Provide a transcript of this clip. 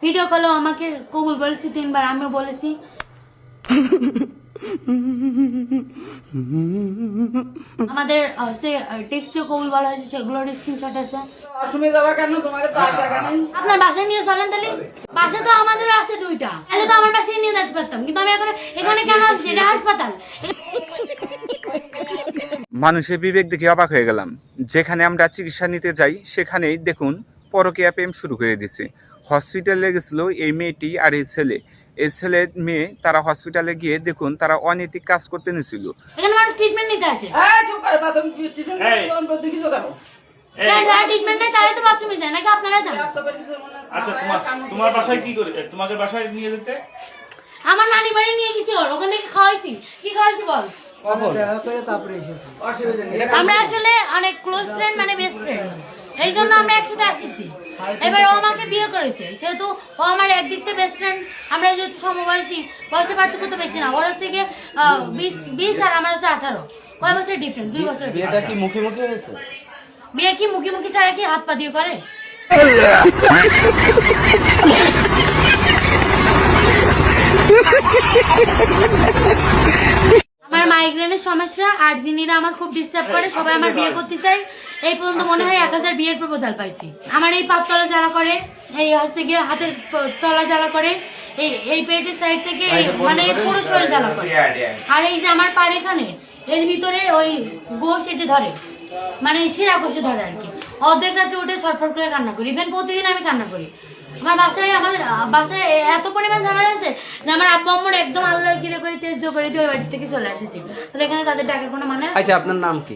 Video কলেও আমাকে কবুল বলেছি 3 বার, আমিও বলেছি। আমাদের টেক্সটে কবুল বলা হয়েছে, সেগুলোর স্ক্রিনশট আছে। আপনার বাসায় নিয়ে চলেন তাহলে। বাসা তো আমাদেরও আছে 2টা, তাহলে তো আমার বাসায় নিয়ে যেতে পারতাম, কিন্তু আমি এখন এখানে কেন আসছি? এটা হাসপাতাল। মানুষের বিবেক দেখে অবাক হয়ে গেলাম। যেখানে আমরা চিকিৎসা নিতে যাই সেখানেই দেখুন পরকীয়া প্রেম শুরু করে দিছে। হসপিটালে গেছিল এই মেয়েটি আর এই ছেলে। এই ছেলে মেয়ে তারা হসপিটালে গিয়ে দেখুন তারা অনৈতিক কাজ করতে নিছিল। এখানে মানুষ ট্রিটমেন্ট নিতে আসে। ট্রিটমেন্ট নেই, তারা তো বাথরুমে যায় নাকি আপনারা যান? আচ্ছা, তোমার বাসায় কি করে তোমাকে বাসায় নিয়ে যেতে? আমার নানি বাড়ি নিয়ে গেছি, ওখান থেকে খাওয়াইছি। কি খাওয়াইছি বল? আমরা আসলে অনেক ক্লোজ ফ্রেন্ড, মানে বেস্ট ফ্রেন্ড, এই জন্য আমরা একসাথে আসিছি। এবার ও আমাকে বিয়ে করেছে, সেহেতু ও আমার একদিক থেকে বেস্ট ফ্রেন্ড। আমরা যেহেতু সমবয়সী, বয়সের পার্থক্য তো বেশি না। ওর হচ্ছে গিয়ে 20 আর আমার হচ্ছে 18। কয় বছর ডিফারেন্স? 2 বছর। বিয়েটা কি মুখে মুখে হয়েছে? বিয়ে কি মুখে মুখে ছাড়া কি হাত পা দিয়ে করে? আমার মাইগ্রেনের সমস্যা আর জিনিরা আমার খুব ডিস্টার্ব করে। সবাই আমার বিয়ে করতে চাই। এই পর্যন্ত মনে হয় 1000 বিয়ের প্রপোজাল পাইছি। আমার এই পাততলা জ্বালা করে, এই হচ্ছে গিয়ে হাতের তলা জ্বালা করে, এই পেটের সাইড থেকে মানে পুরো শরীর জ্বালা করে। আর এই যে আমার পার এখানে, এর ভিতরে ওই গোশ এটে ধরে, মানে শিরা কষে ধরে আর কি। অর্ধেক রাত্রে উঠে ছটফট করে কান্না করি। ইভেন প্রতিদিন আমি কান্না করি। আমাদের বাসায় এত পরিমাণ ঝামেলা আছে যে আমার আব্বু আম্মুর একদম আল্লাহর কিরে করে তেজ করে দিয়ে ওই বাড়ি থেকে চলে এসেছি। তাহলে এখানে তাদের ডাকার কোনো মানে? আচ্ছা, আপনার নাম কি?